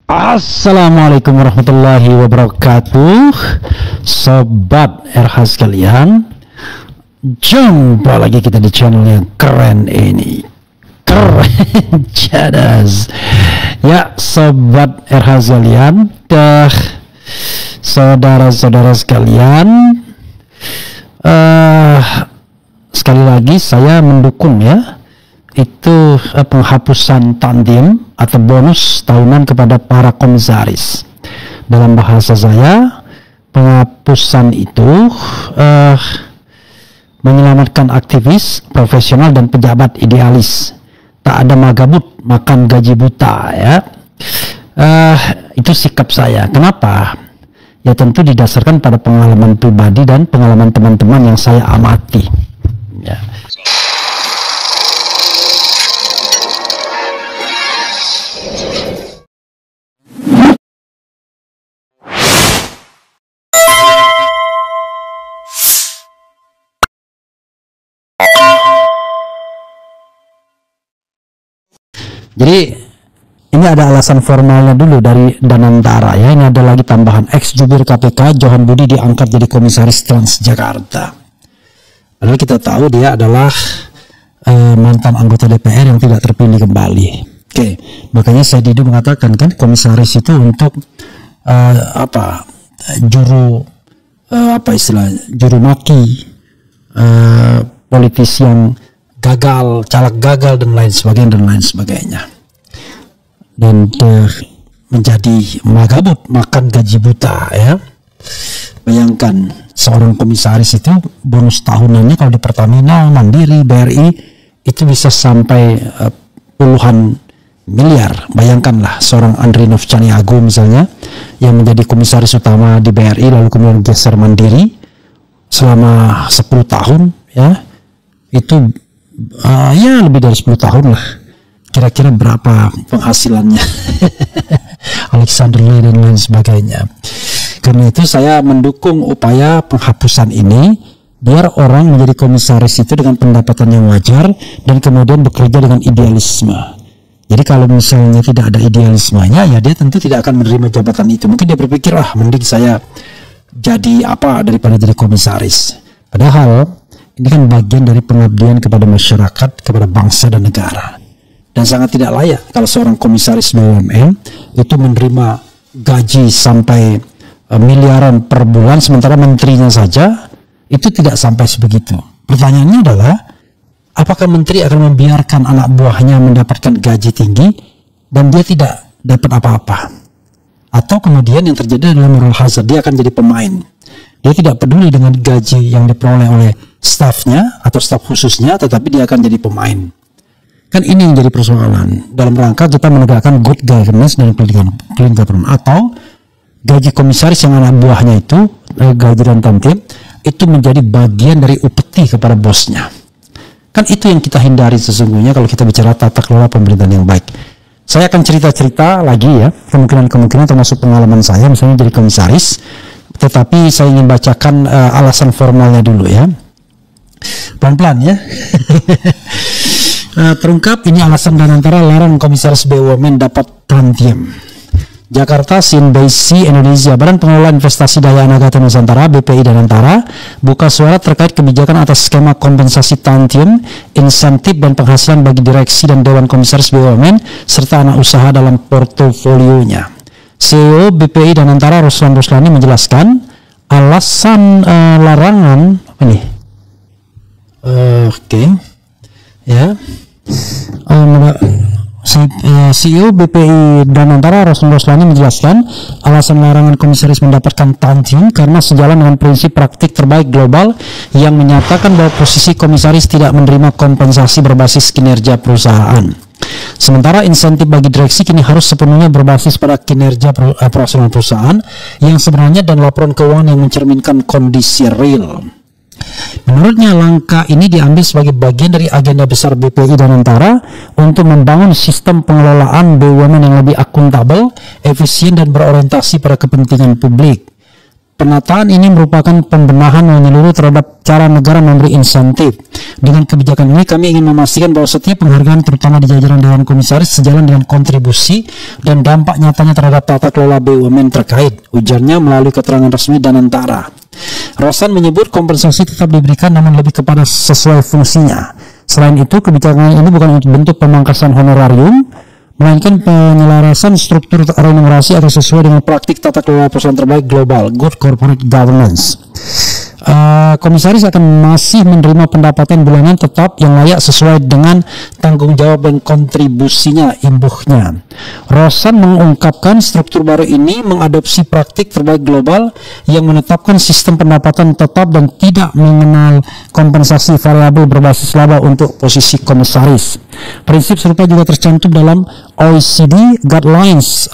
Assalamualaikum warahmatullahi wabarakatuh, sobat RH sekalian. Jumpa lagi kita di channel yang keren ini, keren cadas ya sobat RH sekalian, saudara-saudara sekalian. Sekali lagi saya mendukung ya itu penghapusan tantim atau bonus tahunan kepada para komisaris. Dalam bahasa saya, penghapusan itu menyelamatkan aktivis, profesional dan pejabat idealis. Tak ada magabut makan gaji buta ya. Itu sikap saya. Kenapa? Ya tentu didasarkan pada pengalaman pribadi dan pengalaman teman-teman yang saya amati. Ya. Jadi ini ada alasan formalnya dulu dari Danantara ya. Ini ada lagi tambahan, ex jubir KPK Johan Budi diangkat jadi komisaris Transjakarta. Padahal kita tahu dia adalah mantan anggota DPR yang tidak terpilih kembali. Oke, makanya saya Didu mengatakan kan komisaris itu untuk juru maki politisi yang gagal, caleg gagal dan lain sebagainya dan menjadi magabut makan gaji buta ya. Bayangkan seorang komisaris itu bonus tahunannya kalau di Pertamina, Mandiri, BRI itu bisa sampai puluhan miliar. Bayangkanlah seorang Andri Novchaniago misalnya yang menjadi komisaris utama di BRI lalu kemudian geser Mandiri selama 10 tahun ya. Itu ya lebih dari 10 tahun lah. Kira-kira berapa penghasilannya Alexander Lee dan lain sebagainya. Karena itu saya mendukung upaya penghapusan ini biar orang menjadi komisaris itu dengan pendapatan yang wajar dan kemudian bekerja dengan idealisme. Jadi kalau misalnya tidak ada idealismenya ya dia tentu tidak akan menerima jabatan itu. Mungkin dia berpikir mending saya jadi apa daripada jadi komisaris. Padahal ini kan bagian dari pengabdian kepada masyarakat, kepada bangsa dan negara. Dan sangat tidak layak kalau seorang komisaris BUMN itu menerima gaji sampai miliaran per bulan, sementara menterinya saja itu tidak sampai sebegitu. Pertanyaannya adalah, apakah menteri akan membiarkan anak buahnya mendapatkan gaji tinggi dan dia tidak dapat apa-apa? Atau kemudian yang terjadi adalah moral hazard, dia akan jadi pemain. Dia tidak peduli dengan gaji yang diperoleh oleh stafnya atau staf khususnya, tetapi dia akan jadi pemain. Kan ini yang jadi persoalan dalam rangka kita menegakkan good governance dan clean government. Atau gaji komisaris yang anak buahnya itu, gaji dan tantim itu menjadi bagian dari upeti kepada bosnya. Kan itu yang kita hindari sesungguhnya kalau kita bicara tata kelola pemerintahan yang baik. Saya akan cerita-cerita lagi ya, kemungkinan termasuk pengalaman saya misalnya jadi komisaris. Tetapi saya ingin bacakan alasan formalnya dulu ya. Pelan-pelan ya. Terungkap ini alasan Danantara larang komisaris BUMN dapat tantium. Jakarta, Sinbasi, Indonesia. Badan Pengelola Investasi Daya Anagata Nusantara (BPI) Danantara buka suara terkait kebijakan atas skema kompensasi tantium, insentif dan penghasilan bagi direksi dan dewan komisaris BUMN serta anak usaha dalam portofolionya. CEO BPI Danantara Ruslan Ruslani menjelaskan alasan larangan ini. Ya. CEO BPI Danantara Ruslan Ruslani menjelaskan alasan larangan komisaris mendapatkan tantium karena sejalan dengan prinsip praktik terbaik global yang menyatakan bahwa posisi komisaris tidak menerima kompensasi berbasis kinerja perusahaan. Sementara insentif bagi direksi kini harus sepenuhnya berbasis pada kinerja operasional perusahaan yang sebenarnya dan laporan keuangan yang mencerminkan kondisi real. Menurutnya langkah ini diambil sebagai bagian dari agenda besar BPI Danantara untuk membangun sistem pengelolaan BUMN yang lebih akuntabel, efisien dan berorientasi pada kepentingan publik. Penataan ini merupakan pembenahan menyeluruh terhadap cara negara memberi insentif. Dengan kebijakan ini kami ingin memastikan bahwa setiap penghargaan terutama di jajaran Dewan Komisaris sejalan dengan kontribusi dan dampak nyatanya terhadap tata kelola BUMN terkait, ujarnya melalui keterangan resmi Danantara. Roslan menyebut kompensasi tetap diberikan namun lebih kepada sesuai fungsinya. Selain itu, kebijakan ini bukan untuk bentuk pemangkasan honorarium, melainkan penyelarasan struktur remunerasi atau sesuai dengan praktik tata kelola perusahaan terbaik global, good corporate governance. Komisaris akan masih menerima pendapatan bulanan tetap yang layak sesuai dengan tanggung jawab dan kontribusinya, imbuhnya. Roslan mengungkapkan struktur baru ini mengadopsi praktik terbaik global yang menetapkan sistem pendapatan tetap dan tidak mengenal kompensasi variabel berbasis laba untuk posisi komisaris. Prinsip serupa juga tercantum dalam OECD Guidelines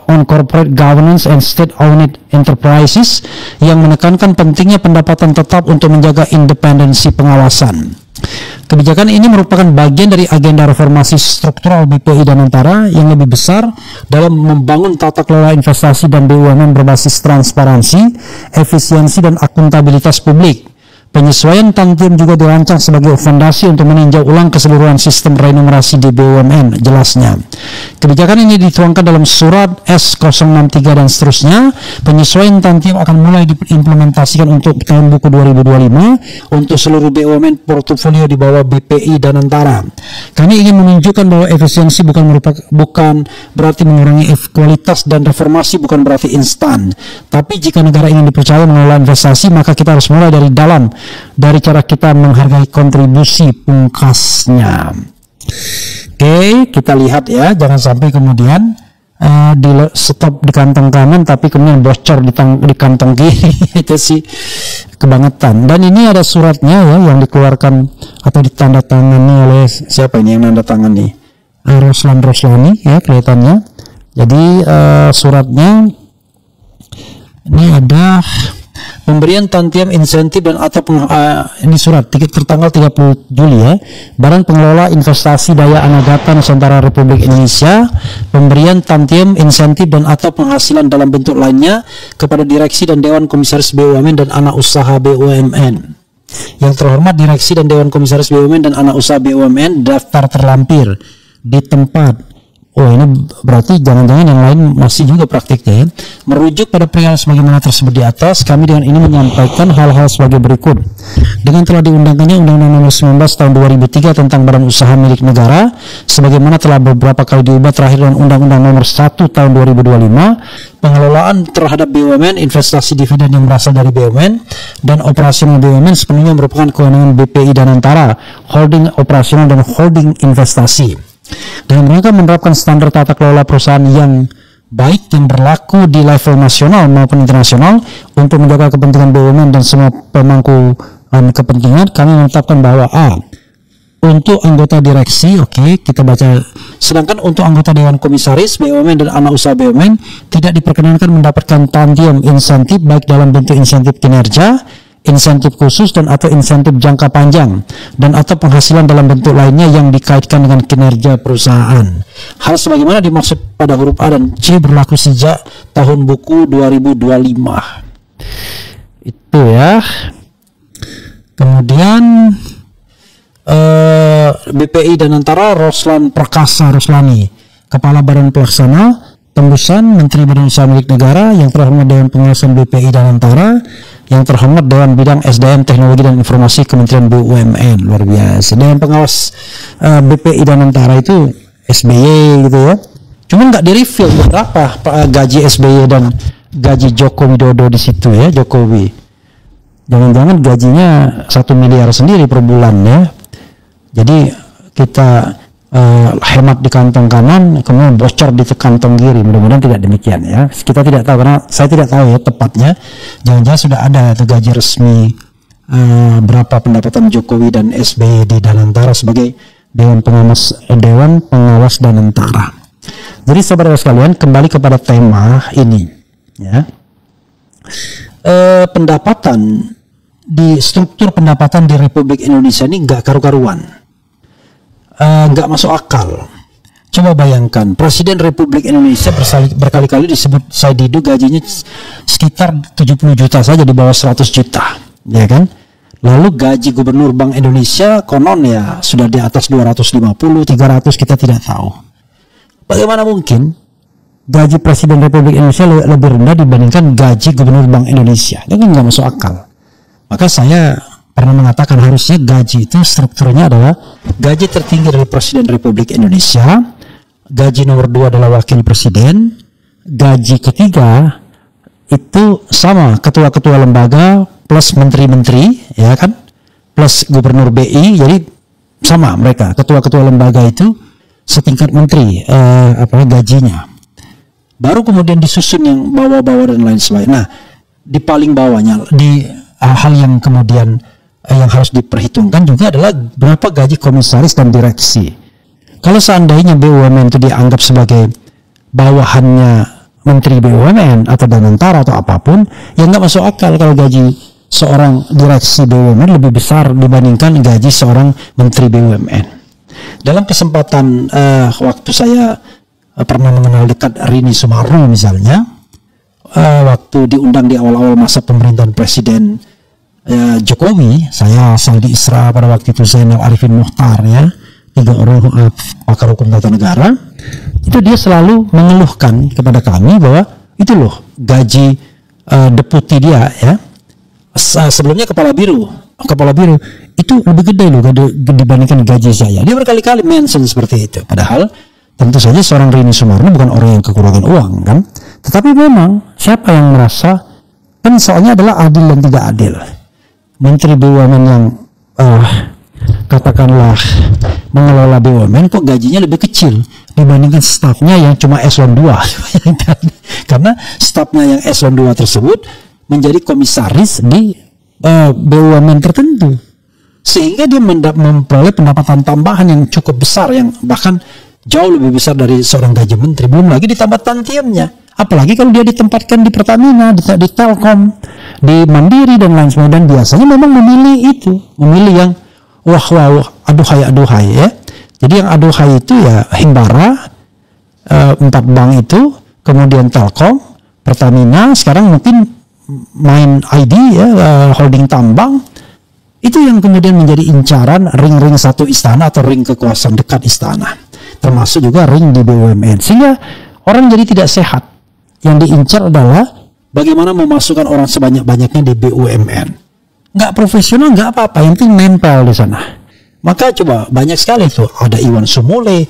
on Corporate Governance and State-Owned Enterprises yang menekankan pentingnya pendapatan tetap untuk menjaga independensi pengawasan. Kebijakan ini merupakan bagian dari agenda reformasi struktural BPI Danantara yang lebih besar dalam membangun tata kelola investasi dan BUMN berbasis transparansi, efisiensi, dan akuntabilitas publik. Penyesuaian tantium juga dirancang sebagai fondasi untuk meninjau ulang keseluruhan sistem remunerasi di BUMN, jelasnya. Kebijakan ini dituangkan dalam surat S063 dan seterusnya. Penyesuaian tantium akan mulai diimplementasikan untuk tahun buku 2025 untuk seluruh BUMN portofolio di bawah BPI Danantara. Kami ingin menunjukkan bahwa efisiensi bukan berarti mengurangi kualitas dan reformasi bukan berarti instan. Tapi jika negara ingin dipercaya mengelola investasi, maka kita harus mulai dari dalam, dari cara kita menghargai kontribusi, pungkasnya. Oke, kita lihat ya, jangan sampai kemudian di stop di kantong kanan tapi kemudian bocor di kantong kiri. Itu sih kebangetan. Dan ini ada suratnya ya yang dikeluarkan atau ditandatangani oleh siapa ini yang nandatangani? Roslan Roslani ya kelihatannya. Jadi suratnya ini ada pemberian tantiam insentif dan atau ini surat tertanggal 30 Juli ya. Badan Pengelola Investasi Daya Anagata Nusantara Republik Indonesia, pemberian tantiam insentif dan atau penghasilan dalam bentuk lainnya kepada direksi dan dewan komisaris BUMN dan anak usaha BUMN. Yang terhormat direksi dan dewan komisaris BUMN dan anak usaha BUMN daftar terlampir di tempat. Oh, ini berarti jangan-jangan yang lain masih juga praktiknya ya. Merujuk pada perihal sebagaimana tersebut di atas, kami dengan ini menyampaikan hal-hal sebagai berikut. Dengan telah diundangkannya Undang-Undang Nomor 19 Tahun 2003 tentang Badan Usaha Milik Negara, sebagaimana telah beberapa kali diubah terakhir dengan Undang-Undang Nomor 1 Tahun 2025, pengelolaan terhadap BUMN, investasi dividen yang berasal dari BUMN, dan operasional BUMN sepenuhnya merupakan kewenangan BPI Danantara, holding operasional dan holding investasi. Dengan mereka menerapkan standar tata kelola perusahaan yang baik yang berlaku di level nasional maupun internasional untuk menjaga kepentingan BUMN dan semua pemangku kepentingan, kami menetapkan bahwa untuk anggota direksi, kita baca. Sedangkan untuk anggota dewan komisaris BUMN dan anak usaha BUMN tidak diperkenankan mendapatkan tantium insentif baik dalam bentuk insentif kinerja, insentif khusus dan atau insentif jangka panjang dan atau penghasilan dalam bentuk lainnya yang dikaitkan dengan kinerja perusahaan. Hal sebagaimana dimaksud pada huruf A dan C berlaku sejak tahun buku 2025. Itu ya. Kemudian BPI Danantara Roslan Prakasa Roslani, Kepala Badan Pelaksana Tembusan Menteri Badan Usaha Milik Negara, yang terhormat Dewan Pengawasan BPI Danantara, yang terhormat Dewan Bidang SDM Teknologi dan Informasi Kementerian BUMN. Luar biasa. Dewan Pengawas BPI Danantara itu SBY gitu ya. Cuma nggak di-reveal berapa gaji SBY dan gaji Joko Widodo di situ ya, Jokowi. Jangan-jangan gajinya 1 miliar sendiri per bulan ya. Jadi kita hemat di kantong kanan, kemudian bocor di kantong kiri. Mudah-mudahan tidak demikian ya. Kita tidak tahu, karena saya tidak tahu ya tepatnya. Jangan-jangan sudah ada itu gaji resmi berapa pendapatan Jokowi dan SBY di Danantara sebagai Dewan Pengawas Danantara. Jadi saudara sekalian, kembali kepada tema ini ya. Pendapatan di struktur pendapatan di Republik Indonesia ini nggak karu-karuan. Nggak masuk akal. Coba bayangkan, Presiden Republik Indonesia berkali-kali disebut Said Didu gajinya sekitar 70 juta saja, di bawah 100 juta, ya kan? Lalu gaji Gubernur Bank Indonesia konon ya sudah di atas 250, 300, kita tidak tahu. Bagaimana mungkin gaji Presiden Republik Indonesia lebih rendah dibandingkan gaji Gubernur Bank Indonesia? Itu kan nggak masuk akal. Maka saya pernah mengatakan harusnya gaji itu strukturnya adalah gaji tertinggi dari Presiden Republik Indonesia, gaji nomor 2 adalah wakil presiden, gaji ketiga itu sama ketua-ketua lembaga plus menteri-menteri, ya kan, plus gubernur BI, jadi sama mereka ketua-ketua lembaga itu setingkat menteri gajinya. Baru kemudian disusun yang bawah-bawah dan lain sebagainya. Nah, di paling bawahnya di hal yang kemudian yang harus diperhitungkan juga adalah berapa gaji komisaris dan direksi. Kalau seandainya BUMN itu dianggap sebagai bawahannya Menteri BUMN atau Danantara atau apapun, ya nggak masuk akal kalau gaji seorang direksi BUMN lebih besar dibandingkan gaji seorang Menteri BUMN. Dalam kesempatan waktu saya pernah mengenal dekat Rini Sumarno misalnya, waktu diundang di awal-awal masa pemerintahan Presiden Jokowi, saya Saldi Isra pada waktu itu, Zainal Arifin Mukhtar, ya, 3 orang pakar hukum tata negara, itu dia selalu mengeluhkan kepada kami bahwa itu loh gaji deputi dia, ya, sebelumnya kepala biru itu lebih gede loh dibandingkan gaji saya. Dia berkali-kali mention seperti itu. Padahal tentu saja seorang Rini Sumarno bukan orang yang kekurangan uang, kan? Tetapi memang siapa yang merasa, kan soalnya adalah adil dan tidak adil. Menteri BUMN yang katakanlah mengelola BUMN kok gajinya lebih kecil dibandingkan stafnya yang cuma eselon 2. Karena stafnya yang eselon 2 tersebut menjadi komisaris di BUMN tertentu, sehingga dia memperoleh pendapatan tambahan yang cukup besar, yang bahkan jauh lebih besar dari seorang gaji menteri. Belum lagi ditambah tantiemnya, apalagi kalau dia ditempatkan di Pertamina, di Telkom, di Mandiri dan lain sebagainya. Dan biasanya memang memilih yang wah aduhai ya. Jadi yang aduhai itu ya Himbara, 4 bank itu, kemudian Telkom, Pertamina, sekarang mungkin Main ID, ya, holding tambang. Itu yang kemudian menjadi incaran ring-ring satu istana atau ring kekuasaan dekat istana, termasuk juga ring di BUMN, sehingga orang jadi tidak sehat. Yang diincar adalah bagaimana memasukkan orang sebanyak-banyaknya di BUMN. Nggak profesional, nggak apa-apa, yang penting nempel di sana. Maka coba banyak sekali tuh, ada Iwan Sumule,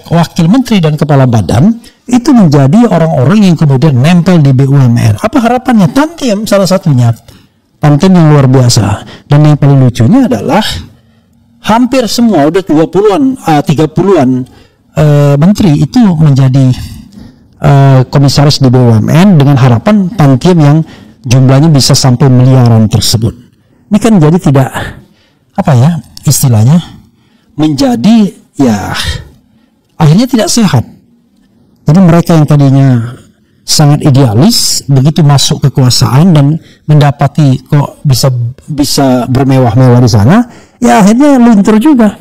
wakil menteri dan kepala badan, itu menjadi orang-orang yang kemudian nempel di BUMN. Apa harapannya? Tantiem salah satunya, tantiem yang luar biasa. Dan yang paling lucunya adalah hampir semua udah 30-an menteri itu menjadi komisaris di BUMN dengan harapan tantiem yang jumlahnya bisa sampai miliaran tersebut. Ini kan jadi tidak, apa ya istilahnya, menjadi ya akhirnya tidak sehat. Jadi mereka yang tadinya sangat idealis, begitu masuk kekuasaan dan mendapati kok bisa bermewah-mewah di sana, ya akhirnya luntur juga.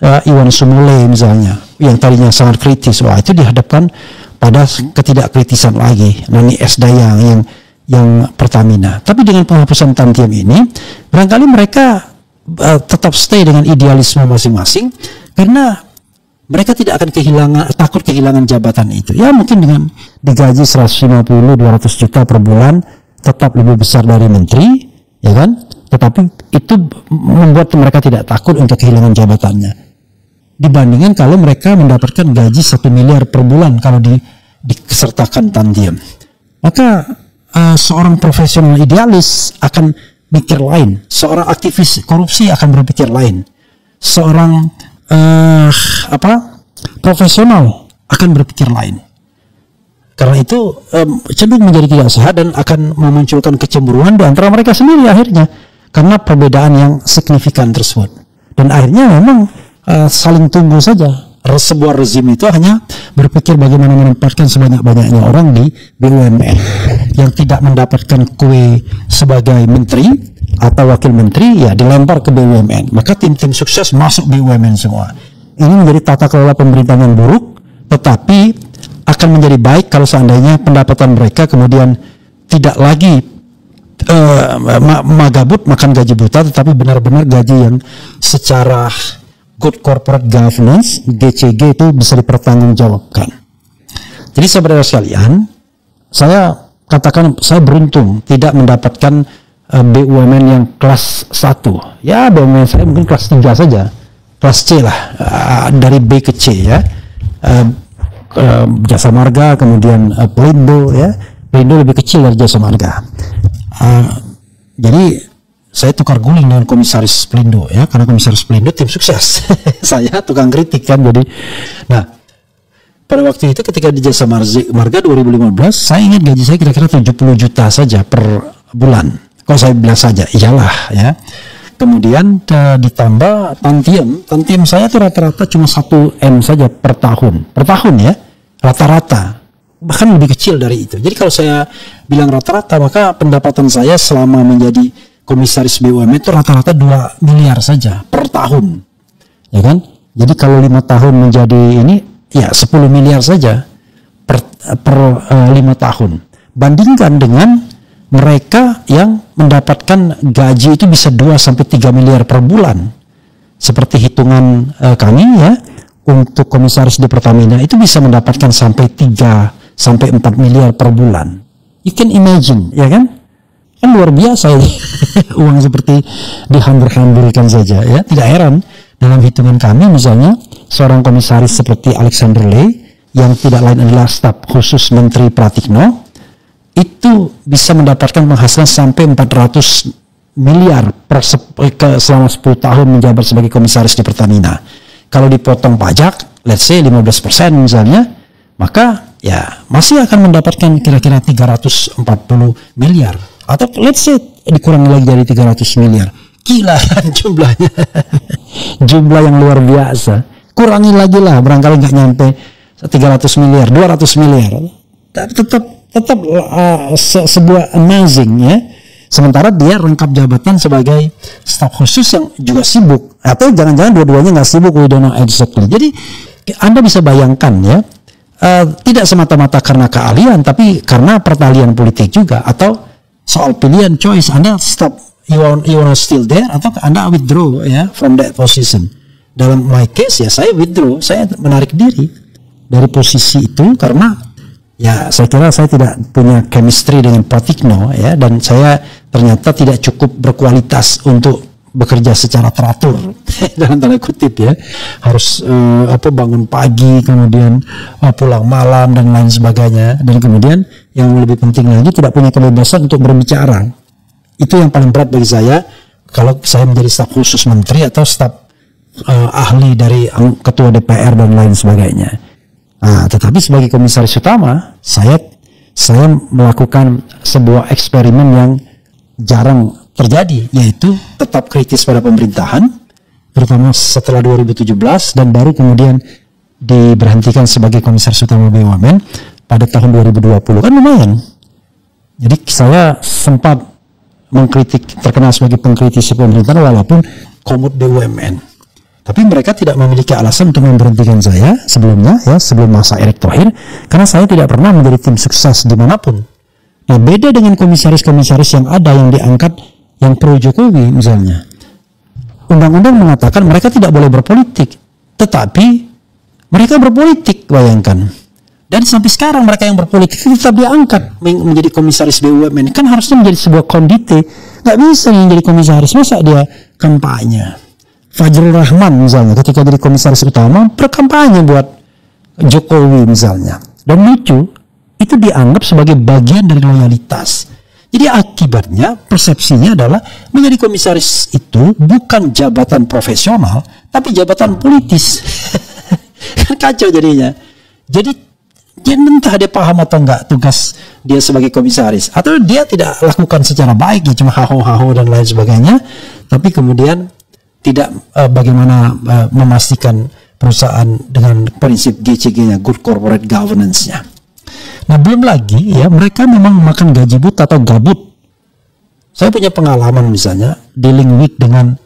Iwan Sumule misalnya, yang tadinya sangat kritis, wah itu dihadapkan pada ketidakkritisan lagi. Nani S. Dayang yang Pertamina. Tapi dengan penghapusan tantiem ini, barangkali mereka tetap stay dengan idealisme masing-masing, karena mereka tidak akan takut kehilangan jabatan itu. Ya mungkin dengan digaji 150-200 juta per bulan tetap lebih besar dari menteri, ya kan? Tetapi itu membuat mereka tidak takut untuk kehilangan jabatannya, dibandingkan kalau mereka mendapatkan gaji 1 miliar per bulan kalau disertakan tantiem. Maka seorang profesional idealis akan mikir lain, seorang aktivis korupsi akan berpikir lain, seorang profesional akan berpikir lain. Karena itu cenderung menjadi tidak sehat dan akan memunculkan kecemburuan di antara mereka sendiri akhirnya, karena perbedaan yang signifikan tersebut. Dan akhirnya memang saling tunggu saja. Sebuah rezim itu hanya berpikir bagaimana menempatkan sebanyak-banyaknya orang di BUMN. Yang tidak mendapatkan kue sebagai menteri atau wakil menteri, ya dilempar ke BUMN. Maka tim-tim sukses masuk BUMN semua. ini menjadi tata kelola pemerintahan yang buruk, tetapi akan menjadi baik kalau seandainya pendapatan mereka kemudian tidak lagi magabut makan gaji buta, tetapi benar-benar gaji yang secara good corporate governance (GCG) itu bisa dipertanggungjawabkan. Jadi saudara sekalian, saya katakan saya beruntung tidak mendapatkan BUMN yang kelas 1. Ya, BUMN saya mungkin kelas 3 saja, kelas C lah, dari B ke C ya. Jasa Marga, kemudian Pelindo ya. Pelindo lebih kecil dari Jasa Marga. Jadi saya tukar guling dengan komisaris Pelindo ya, karena komisaris Pelindo tim sukses. Saya tukang kritik kan. Jadi nah, pada waktu itu ketika di Jasa Marga 2015, saya ingat gaji saya kira-kira 70 juta saja per bulan. Kalau saya bilang saja, iyalah ya. Kemudian ditambah tantium saya tuh rata-rata cuma 1 M saja per tahun ya, rata-rata. Bahkan lebih kecil dari itu. Jadi kalau saya bilang rata-rata, maka pendapatan saya selama menjadi komisaris BUMN itu rata-rata 2 miliar saja per tahun, ya kan? Jadi kalau 5 tahun menjadi ini, ya 10 miliar saja per 5 tahun. Bandingkan dengan mereka yang mendapatkan gaji itu bisa 2-3 miliar per bulan. Seperti hitungan kami ya, untuk komisaris di Pertamina itu bisa mendapatkan sampai 3-4 miliar per bulan. You can imagine, ya kan? Kan luar biasa ini. Uang seperti dihambur-hamburkan saja ya. Tidak heran dalam hitungan kami misalnya seorang komisaris seperti Alexander Ley yang tidak lain adalah staf khusus Menteri Pratikno itu bisa mendapatkan penghasilan sampai 400 miliar selama 10 tahun menjabat sebagai komisaris di Pertamina. Kalau dipotong pajak, let's say 15% misalnya, maka ya masih akan mendapatkan kira-kira 340 miliar. Atau let's say dikurangi lagi dari 300 miliar. Gila kan jumlahnya. Jumlah yang luar biasa. Kurangi lagi lah, barangkali nggak nyampe 300 miliar, 200 miliar. Tapi tetap sebuah amazing ya. Sementara dia rangkap jabatan sebagai staf khusus yang juga sibuk, atau jangan-jangan dua-duanya nggak sibuk, we don't know exactly. Jadi Anda bisa bayangkan ya, tidak semata-mata karena keahlian, tapi karena pertalian politik juga, atau soal pilihan choice. Anda stop, you want still there, atau Anda withdraw ya from that position. Dalam my case ya saya withdraw, saya menarik diri dari posisi itu karena ya saya kira saya tidak punya chemistry dengan Pratikno ya, dan saya ternyata tidak cukup berkualitas untuk bekerja secara teratur dalam tanda kutip ya, harus bangun pagi kemudian pulang malam dan lain sebagainya, dan kemudian yang lebih penting lagi tidak punya kebebasan untuk berbicara. Itu yang paling berat bagi saya kalau saya menjadi staf khusus menteri atau staf ahli dari ketua DPR dan lain sebagainya. Nah, tetapi sebagai komisaris utama, saya melakukan sebuah eksperimen yang jarang terjadi, yaitu tetap kritis pada pemerintahan, terutama setelah 2017, dan baru kemudian diberhentikan sebagai komisaris utama BUMN pada tahun 2020. Kan lumayan. Jadi saya sempat mengkritik, terkenal sebagai pengkritisi pemerintahan walaupun komut BUMN. Tapi mereka tidak memiliki alasan untuk memberhentikan saya sebelumnya ya, sebelum masa Erick Thohir, karena saya tidak pernah menjadi tim sukses dimanapun. Nah, beda dengan komisaris-komisaris yang ada yang diangkat yang pro Jokowi misalnya. Undang-undang mengatakan mereka tidak boleh berpolitik, tetapi mereka berpolitik, bayangkan. Dan sampai sekarang mereka yang berpolitik tetap diangkat menjadi komisaris BUMN. Kan harusnya menjadi sebuah kondite. Nggak bisa menjadi komisaris, masa dia kampanye. Fajrul Rahman misalnya ketika jadi komisaris utama berkampanye buat Jokowi misalnya, dan lucu itu dianggap sebagai bagian dari loyalitas. Jadi akibatnya persepsinya adalah menjadi komisaris itu bukan jabatan profesional tapi jabatan politis. Kan kacau jadinya. Jadi entah dia paham atau enggak tugas dia sebagai komisaris, atau dia tidak lakukan secara baik ya, cuma haho-haho dan lain sebagainya, tapi kemudian tidak bagaimana memastikan perusahaan dengan prinsip GCG-nya, good corporate governance-nya. Nah, belum lagi ya, mereka memang makan gaji buta atau gabut. Saya punya pengalaman misalnya dealing with dengan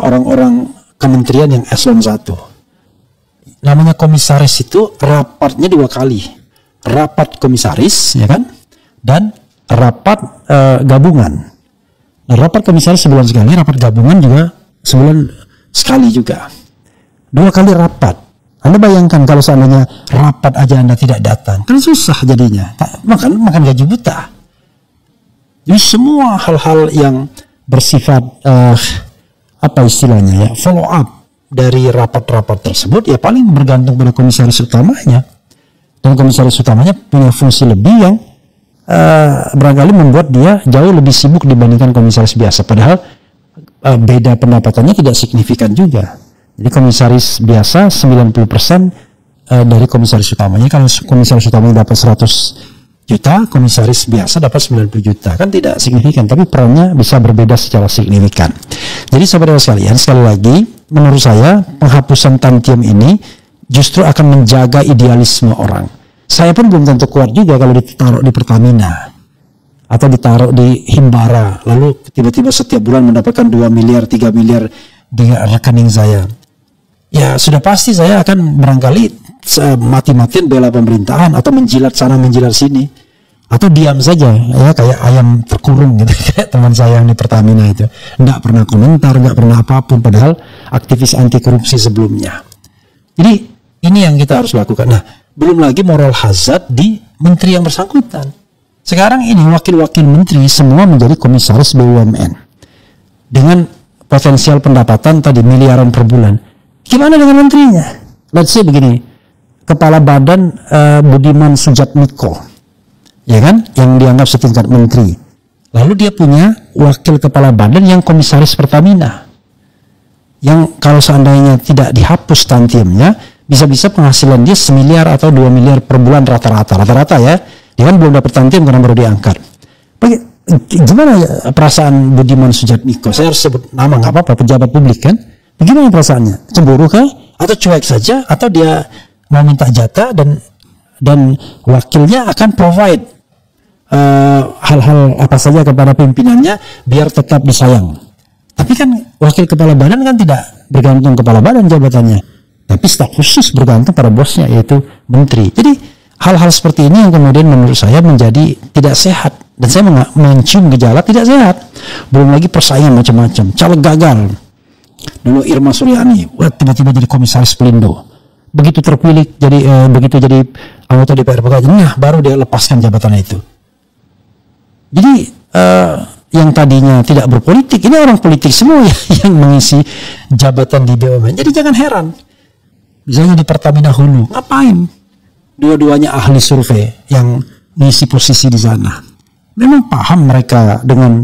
orang-orang kementerian yang eselon 1. namanya komisaris itu rapatnya 2 kali. Rapat komisaris, ya kan? Dan rapat gabungan. Nah, rapat komisaris sebulan sekali, rapat gabungan juga sebulan sekali juga. 2 kali rapat. Anda bayangkan kalau seandainya rapat aja Anda tidak datang, kan susah jadinya. Makan gaji buta. Jadi semua hal-hal yang bersifat apa istilahnya ya, follow up dari rapat-rapat tersebut ya paling bergantung pada komisaris utamanya. Dan komisaris utamanya punya fungsi lebih yang barangkali membuat dia jauh lebih sibuk dibandingkan komisaris biasa. Padahal beda pendapatannya tidak signifikan juga. Jadi komisaris biasa 90% dari komisaris utamanya. Kalau komisaris utamanya dapat 100 juta, komisaris biasa dapat 90 juta. Kan tidak signifikan, tapi perannya bisa berbeda secara signifikan. Jadi saudara sekalian, sekali lagi, menurut saya penghapusan tantium ini justru akan menjaga idealisme orang. Saya pun belum tentu kuat juga kalau ditaruh di Pertamina atau ditaruh di Himbara, lalu tiba-tiba setiap bulan mendapatkan 2 miliar, 3 miliar di rekening saya. Ya sudah pasti saya akan barangkali mati-matian bela pemerintahan atau menjilat sana menjilat sini, atau diam saja ya kayak ayam terkurung gitu kayak teman saya yang di Pertamina itu, nggak pernah komentar, nggak pernah apapun, padahal aktivis anti korupsi sebelumnya. Jadi ini yang kita harus lakukan. Nah, belum lagi moral hazard di menteri yang bersangkutan. Sekarang ini wakil-wakil menteri semua menjadi komisaris BUMN dengan potensial pendapatan tadi miliaran per bulan. Gimana dengan menterinya? Let's say begini, kepala badan Budiman Sujatmiko, ya kan, yang dianggap setingkat menteri. Lalu dia punya wakil kepala badan yang komisaris Pertamina, yang kalau seandainya tidak dihapus tantiemnya, bisa-bisa penghasilan dia 1 miliar atau 2 miliar per bulan rata-rata ya. Dia kan belum dapat tantium karena baru diangkat. Gimana ya perasaan Budiman Sujatmiko? Saya harus sebut nama, nggak apa-apa, pejabat publik kan? Bagaimana perasaannya? Cemburu kah? Atau cuek saja? Atau dia mau minta jatah dan wakilnya akan provide hal-hal apa saja kepada pimpinannya biar tetap disayang. Tapi kan wakil kepala badan kan tidak bergantung kepala badan jabatannya, tapi staf khusus bergantung pada bosnya yaitu menteri. Jadi hal-hal seperti ini yang kemudian menurut saya menjadi tidak sehat, dan saya mencium gejala tidak sehat. Belum lagi persaingan macam-macam, caleg gagal. Dulu Irma Suryani, tiba-tiba jadi komisaris Pelindo. Begitu terpilih begitu jadi anggota DPR PKJ, nah baru dia lepaskan jabatannya itu. Jadi yang tadinya tidak berpolitik, ini orang politik semua yang mengisi jabatan di BUMN. Jadi jangan heran, misalnya di Pertamina Hulu, ngapain? Dua-duanya ahli survei yang mengisi posisi di sana. Memang paham mereka dengan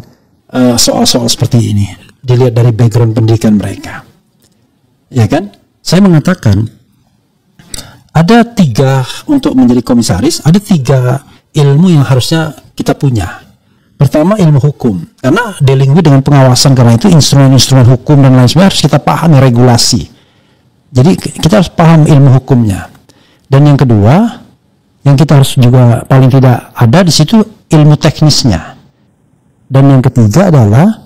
soal-soal seperti ini. Dilihat dari background pendidikan mereka, ya kan? Saya mengatakan ada 3 untuk menjadi komisaris, ada 3 ilmu yang harusnya kita punya. Pertama, ilmu hukum, karena dealing with dengan pengawasan, karena itu instrumen-instrumen hukum dan lain sebagainya harus kita pahami, regulasi. Jadi kita harus paham ilmu hukumnya. Dan yang kedua, yang kita harus juga paling tidak ada di situ ilmu teknisnya. Dan yang ketiga adalah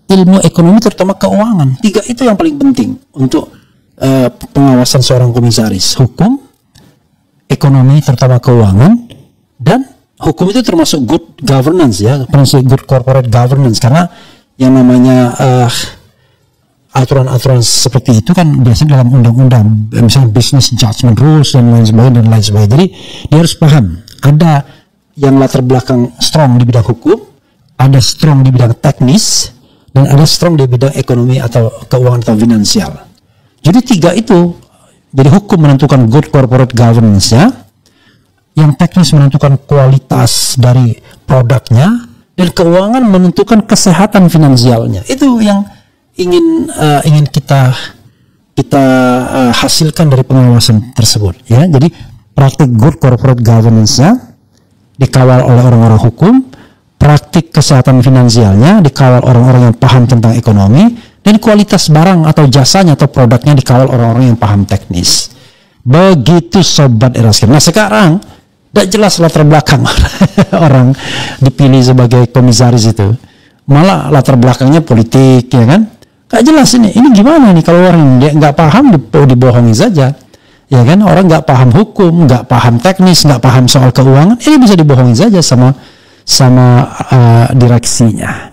ilmu ekonomi, terutama keuangan. 3 itu yang paling penting untuk pengawasan seorang komisaris. Hukum, ekonomi, terutama keuangan, dan hukum itu termasuk good governance ya, prinsip good corporate governance, karena yang namanya aturan-aturan seperti itu kan biasanya dalam undang-undang, misalnya business judgment rules dan lain sebagainya. Jadi dia harus paham, ada yang latar belakang strong di bidang hukum, ada strong di bidang teknis, dan ada strong di bidang ekonomi atau keuangan atau finansial. Jadi 3 itu, jadi hukum menentukan good corporate governance ya, yang teknis menentukan kualitas dari produknya, dan keuangan menentukan kesehatan finansialnya. Itu yang ingin kita hasilkan dari pengawasan tersebut ya. Jadi praktik good corporate governance-nya dikawal oleh orang-orang hukum, praktik kesehatan finansialnya dikawal orang-orang yang paham tentang ekonomi, dan kualitas barang atau jasanya atau produknya dikawal orang-orang yang paham teknis. Begitu sobat Eraskim. Nah sekarang tidak jelas latar belakang orang dipilih sebagai komisaris itu, malah latar belakangnya politik ya kan. Gak jelas ini gimana nih kalau orang dia nggak paham dibohongi saja. Ya kan, orang nggak paham hukum, nggak paham teknis, nggak paham soal keuangan, ini bisa dibohongin saja sama direksinya.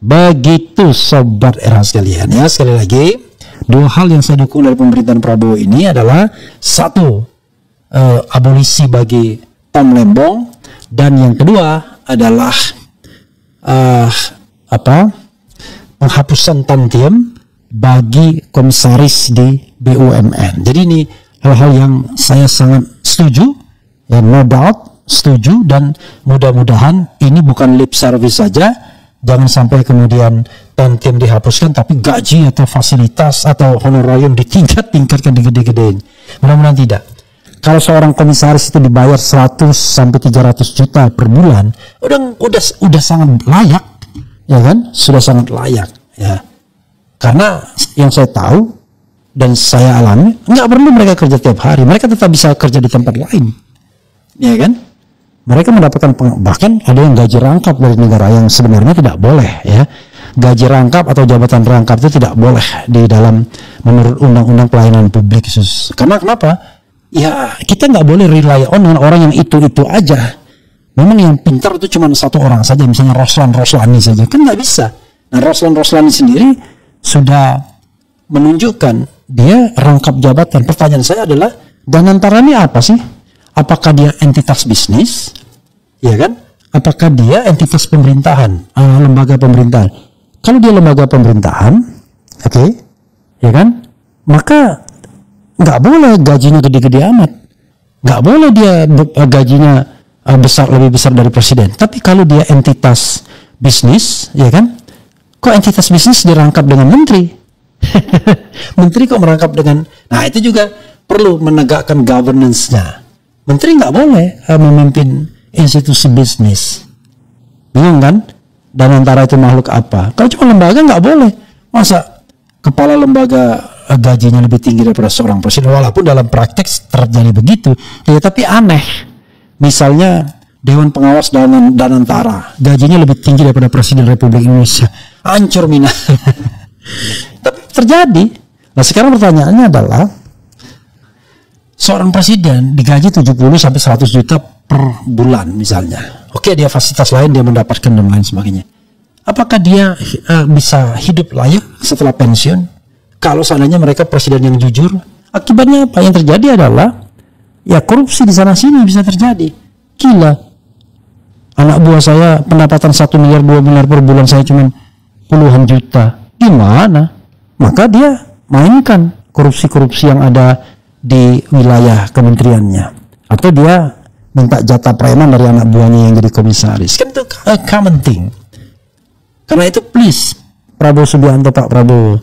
Begitu sobat era sekalian ya. Sekali lagi, dua hal yang saya dukung dari pemerintahan Prabowo ini adalah satu, abolisi bagi Tom Lembong, dan yang kedua adalah penghapusan tantiem bagi komisaris di BUMN. Jadi ini hal-hal yang saya sangat setuju, ya, no doubt setuju, dan mudah-mudahan ini bukan lip service saja. Jangan sampai kemudian tantiem dihapuskan tapi gaji atau fasilitas atau honorarium ditingkatkan digede-gedein. Mudah-mudahan tidak. Kalau seorang komisaris itu dibayar 100 sampai 300 juta per bulan, udah sangat layak, ya kan? Sudah sangat layak, ya. Karena yang saya tahu dan saya alami, nggak perlu mereka kerja tiap hari, mereka tetap bisa kerja di tempat lain, ya kan? Mereka mendapatkan bahkan ada yang gaji rangkap dari negara yang sebenarnya tidak boleh, ya. Gaji rangkap atau jabatan rangkap itu tidak boleh di dalam menurut undang-undang pelayanan publik khusus. Karena kenapa? Ya kita nggak boleh rely on dengan orang yang itu aja. Memang yang pintar itu cuma satu orang saja, misalnya Roslani saja, kan nggak bisa. Nah Roslani sendiri sudah menunjukkan dia rangkap jabatan. Pertanyaan saya adalah, Danantara ini apa sih? Apakah dia entitas bisnis, ya kan? Apakah dia entitas pemerintahan, lembaga pemerintahan? Kalau dia lembaga pemerintahan, oke, ya kan? Maka nggak boleh gajinya gede-gede amat, nggak boleh dia gajinya lebih besar dari presiden. Tapi kalau dia entitas bisnis, ya kan? Kok entitas bisnis dirangkap dengan menteri? Menteri kok merangkap dengan, nah itu juga perlu menegakkan governance-nya. Menteri nggak boleh memimpin institusi bisnis. Bingung kan? Dan antara itu makhluk apa? Kalau cuma lembaga nggak boleh. Masa kepala lembaga gajinya lebih tinggi daripada seorang presiden? Walaupun dalam praktek terjadi begitu, ya tapi aneh. Misalnya Dewan Pengawas Danantara gajinya lebih tinggi daripada Presiden Republik Indonesia. Hancur mina. Tapi terjadi. Nah sekarang pertanyaannya adalah, seorang presiden digaji 70 sampai 100 juta per bulan misalnya. Oke, dia fasilitas lain dia mendapatkan dan lain sebagainya. Apakah dia bisa hidup layak setelah pensiun? Kalau seandainya mereka presiden yang jujur, akibatnya apa yang terjadi adalah ya korupsi di sana sini bisa terjadi. Gila. Anak buah saya pendapatan 1 miliar 2 miliar per bulan, saya cuma puluhan juta. Gimana? Maka dia mainkan korupsi-korupsi yang ada di wilayah kementeriannya, atau dia minta jatah preman dari anak buahnya yang jadi komisaris. Kan itu common thing. Karena itu please Prabowo Subianto, Pak Prabowo,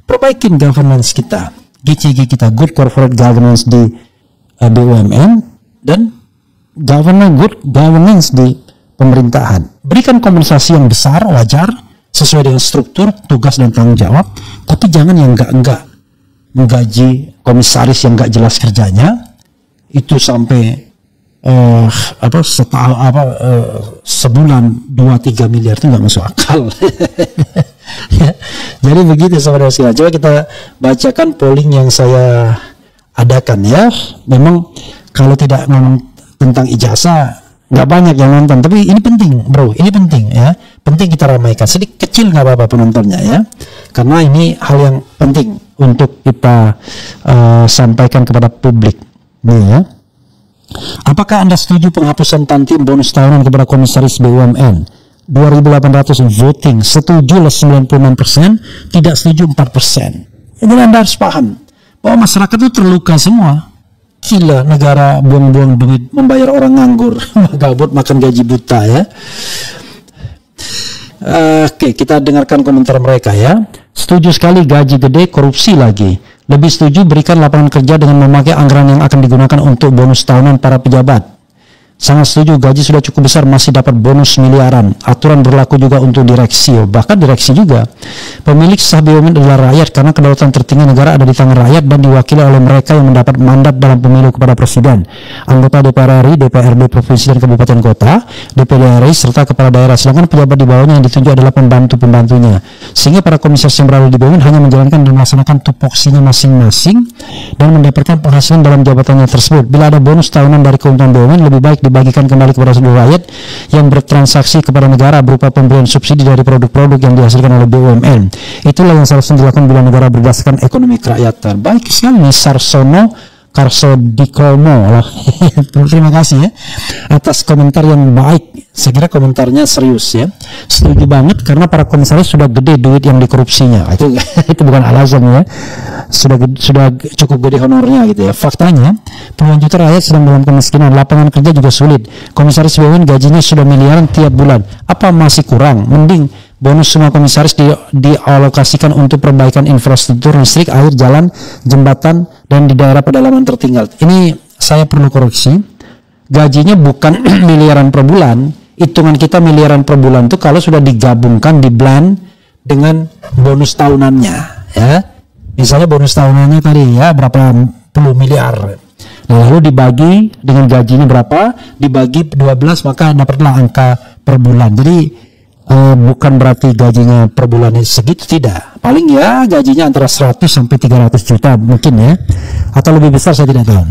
perbaikin governance kita, GCG kita, good corporate governance di BUMN, dan good governance di pemerintahan. Berikan kompensasi yang besar, wajar, sesuai dengan struktur, tugas dan tanggung jawab, tapi jangan yang enggak menggaji komisaris yang enggak jelas kerjanya itu sampai sebulan 2-3 miliar itu enggak masuk akal. Ya, jadi begitu saudara sekalian. Coba kita bacakan polling yang saya adakan ya. Memang kalau tidak ngomong tentang ijazah nggak banyak yang nonton, tapi ini penting bro, ini penting ya, penting kita ramaikan. Sedikit kecil nggak apa-apa penontonnya ya, karena ini hal yang penting untuk kita sampaikan kepada publik nih ya. Apakah Anda setuju penghapusan tantiem bonus tahunan kepada komisaris BUMN? 2.800 voting, setuju 96%, tidak setuju 4%. Jadi Anda harus paham bahwa masyarakat itu terluka semua. Gila, negara buang-buang duit membayar orang nganggur, gabut makan gaji buta ya. Oke, kita dengarkan komentar mereka ya. Setuju sekali, gaji gede, korupsi lagi. Lebih setuju berikan lapangan kerja dengan memakai anggaran yang akan digunakan untuk bonus tahunan para pejabat. Sangat setuju, gaji sudah cukup besar masih dapat bonus miliaran. Aturan berlaku juga untuk direksi, bahkan direksi juga. Pemilik sah BUMN adalah rakyat karena kedaulatan tertinggi negara ada di tangan rakyat dan diwakili oleh mereka yang mendapat mandat dalam pemilu kepada presiden, anggota DPR RI, DPRD provinsi dan kabupaten kota, DPD RI serta kepala daerah. Sedangkan pejabat di bawahnya yang ditunjuk adalah pembantu-pembantunya. Sehingga para komisaris yang berada di BUMN hanya menjalankan dan melaksanakan tupoksinya masing-masing dan mendapatkan penghasilan dalam jabatannya tersebut. Bila ada bonus tahunan dari keuntungan BUMN, lebih baik dibagikan kembali kepada seluruh rakyat yang bertransaksi kepada negara berupa pemberian subsidi dari produk-produk yang dihasilkan oleh BUMN. Itulah yang seharusnya dilakukan bila negara berdasarkan ekonomi kerakyatan. Baik sekali Sarsono Karsodikromo. Terima kasih ya atas komentar yang baik. Saya kira komentarnya serius ya. Setuju banget karena para komisaris sudah gede duit yang dikorupsinya. Itu bukan alasan ya. Sudah cukup gede honornya gitu ya. Faktanya puluhan juta rakyat sedang dalam kemiskinan, lapangan kerja juga sulit. Komisaris BUMN gajinya sudah miliaran tiap bulan. Apa masih kurang? Mending bonus semua komisaris dialokasikan untuk perbaikan infrastruktur listrik, air, jalan, jembatan, dan di daerah pedalaman tertinggal. Ini saya perlu koreksi. Gajinya bukan miliaran per bulan. Hitungan kita miliaran per bulan itu kalau sudah digabungkan, di blend dengan bonus tahunannya ya. Misalnya bonus tahunannya tadi ya berapa puluh miliar. Nah, lalu dibagi dengan gajinya berapa, dibagi 12 maka dapatlah angka per bulan. Jadi bukan berarti gajinya per bulan segitu, tidak. Paling ya gajinya antara 100 sampai 300 juta mungkin ya. Atau lebih besar saya tidak tahu.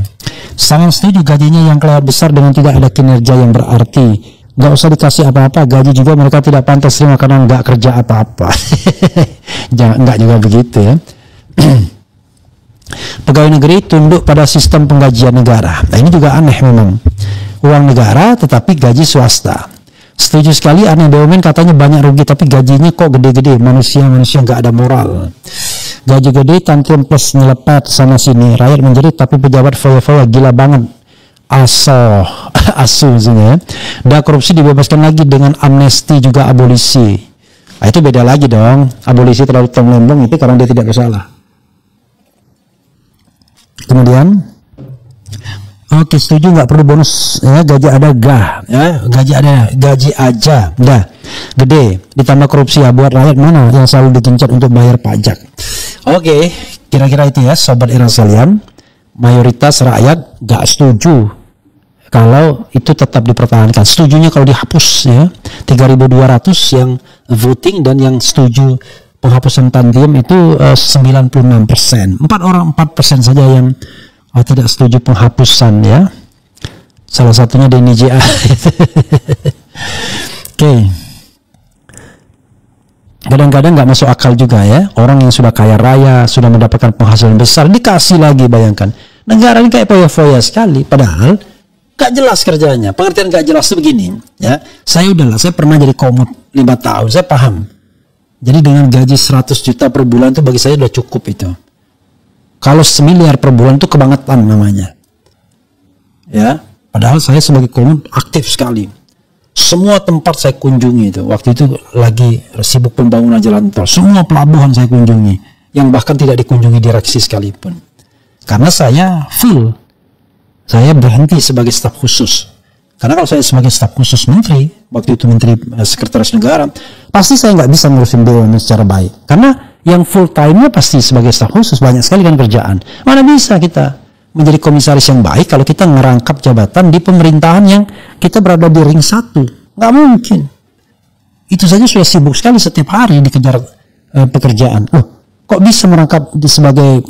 Sangat setuju gajinya yang kelihatan besar dengan tidak ada kinerja yang berarti. Nggak usah dikasih apa-apa, gaji juga mereka tidak pantas terima karena nggak kerja apa-apa. Nggak juga begitu ya. Pegawai negeri tunduk pada sistem penggajian negara. Nah ini juga aneh memang. Uang negara tetapi gaji swasta. Setuju sekali, aneh BUMN katanya banyak rugi tapi gajinya kok gede-gede. Manusia nggak ada moral. Gaji gede tantrum plus nyelepet sana sini. Rakyat menjerit tapi pejabat foya-foya, gila banget. Asu ya. Dah korupsi dibebaskan lagi dengan amnesti juga abolisi. Nah, itu beda lagi dong. Abolisi terlalu tong-lembong itu karena dia tidak bersalah. Kemudian oke, setuju nggak perlu bonus ya, gaji ada gah ya, gaji aja dah gede ditambah korupsi ya, buat rakyat mana yang selalu digencat untuk bayar pajak. Oke, kira-kira itu ya sobat era sekalian. Mayoritas rakyat nggak setuju kalau itu tetap dipertahankan. Setujunya kalau dihapus ya, 3.200 yang voting dan yang setuju penghapusan tantium itu 96%. 4% saja yang tidak setuju penghapusan ya. Salah satunya Denny JA. Oke. Kadang-kadang nggak masuk akal juga ya. Orang yang sudah kaya raya, sudah mendapatkan penghasilan besar, dikasih lagi, bayangkan. Negara ini kayak foya-foya sekali. Padahal nggak jelas kerjanya. Pengertian nggak jelas itu begini ya. Saya pernah jadi komut 5 tahun. Saya paham. Jadi dengan gaji 100 juta per bulan itu bagi saya udah cukup itu. Kalau 1 miliar per bulan itu kebangetan namanya. Ya, padahal saya sebagai komut aktif sekali. Semua tempat saya kunjungi itu. Waktu itu lagi sibuk pembangunan jalan tol. Semua pelabuhan saya kunjungi, yang bahkan tidak dikunjungi direksi sekalipun. Karena saya full. Saya berhenti sebagai staf khusus. Karena kalau saya sebagai staf khusus menteri, waktu itu menteri sekretaris negara, pasti saya nggak bisa ngurusin BUMN secara baik. Karena yang full time-nya pasti sebagai staf khusus, banyak sekali kan kerjaan. Mana bisa kita menjadi komisaris yang baik kalau kita ngerangkap jabatan di pemerintahan yang kita berada di ring 1? Nggak mungkin. Itu saja sudah sibuk sekali setiap hari dikejar pekerjaan. Kok bisa merangkap sebagai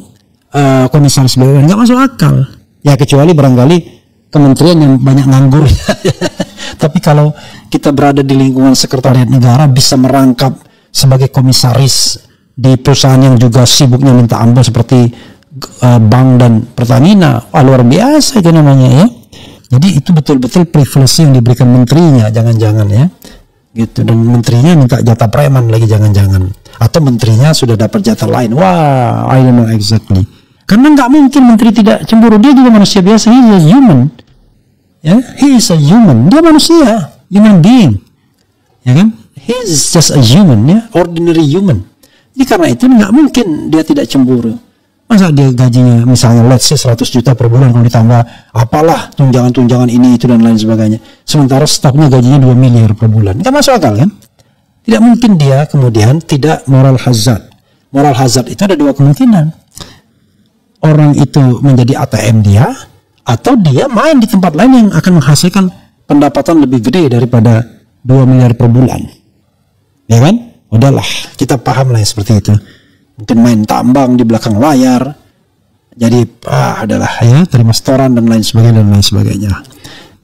komisaris BUMN? Nggak masuk akal. Ya kecuali barangkali kementerian yang banyak nganggur. Tapi kalau kita berada di lingkungan sekretariat negara bisa merangkap sebagai komisaris di perusahaan yang juga sibuknya minta ampun seperti bank dan Pertamina, luar biasa itu namanya ya. Jadi itu betul-betul privilege yang diberikan menterinya, jangan-jangan ya gitu. Dan menterinya minta jatah preman lagi, jangan-jangan. Atau menterinya sudah dapat jatah lain. Wah, I don't know exactly. Karena nggak mungkin menteri tidak cemburu. Dia juga manusia biasa. He is a human. Ya, he is a human. Dia manusia, human being. Ya kan? He is just a human ya, ordinary human. Jadi karena itu nggak mungkin dia tidak cemburu. Masa dia gajinya misalnya let's say 100 juta per bulan, kalau ditambah apalah tunjangan-tunjangan ini itu dan lain sebagainya, sementara stafnya gajinya 2 miliar per bulan, nggak masuk akal kan? Tidak mungkin dia kemudian tidak moral hazard. Moral hazard itu ada dua kemungkinan. Orang itu menjadi ATM dia, atau dia main di tempat lain yang akan menghasilkan pendapatan lebih gede daripada 2 miliar per bulan. Ya kan? Udahlah, kita paham lah ya seperti itu. Mungkin main tambang di belakang layar, jadi adalah ya terima setoran dan lain sebagainya.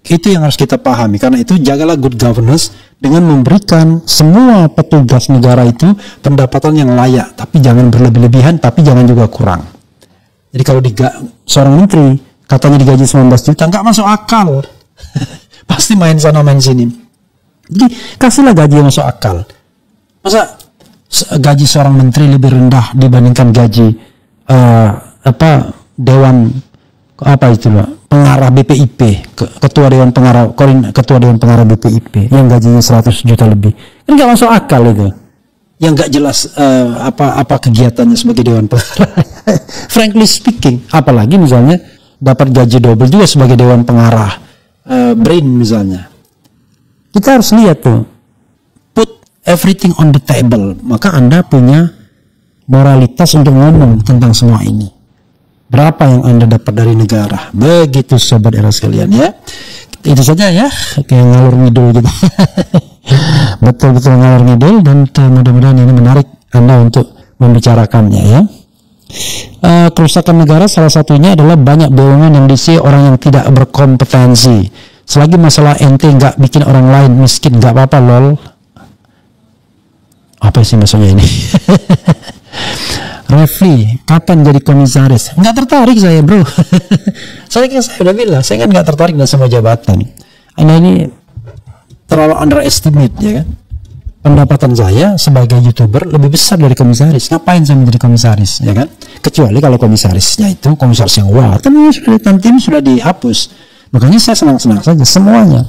Itu yang harus kita pahami. Karena itu jagalah good governance dengan memberikan semua petugas negara itu pendapatan yang layak, tapi jangan berlebih-lebihan, tapi jangan juga kurang. Jadi kalau seorang menteri katanya digaji 19 juta, nggak masuk akal. Pasti main sana main sini. Jadi kasihlah gaji yang masuk akal. Masa gaji seorang menteri lebih rendah dibandingkan gaji dewan pengarah BPIP, ketua dewan pengarah BPIP yang gajinya 100 juta lebih, kan nggak masuk akal itu. Yang nggak jelas apa kegiatannya sebagai dewan pengarah. Frankly speaking, apalagi misalnya dapat gaji double juga sebagai dewan pengarah BRIN misalnya. Kita harus lihat tuh, put everything on the table, maka Anda punya moralitas untuk ngomong tentang semua ini. Berapa yang Anda dapat dari negara? Begitu sobat era sekalian ya. Itu saja ya, kayak ngalur ngidul gitu. Betul-betul ngalur ngidul, dan mudah-mudahan ini menarik Anda untuk membicarakannya ya. Kerusakan negara salah satunya adalah banyak bohongan yang diisi orang yang tidak berkompetensi. Selagi masalah ente nggak bikin orang lain miskin, nggak apa-apa lol. Apa sih maksudnya ini? Refli, kapan jadi komisaris? Nggak tertarik saya bro. saya udah bilang, saya kan nggak tertarik dengan semua jabatan. Ini terlalu underestimate ya kan. Pendapatan saya sebagai YouTuber lebih besar dari komisaris. Ngapain saya menjadi komisaris ya kan? Kecuali kalau komisarisnya itu komisaris yang wah, tim sudah dihapus. Makanya saya senang-senang saja semuanya.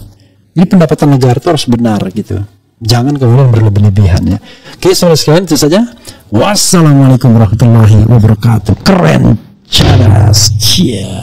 Jadi pendapatan negara itu harus benar gitu. Jangan kemudian berlebih-lebihan ya. Oke, saudara sekalian, itu saja. Wassalamualaikum warahmatullahi wabarakatuh. Keren, cerdas, cia.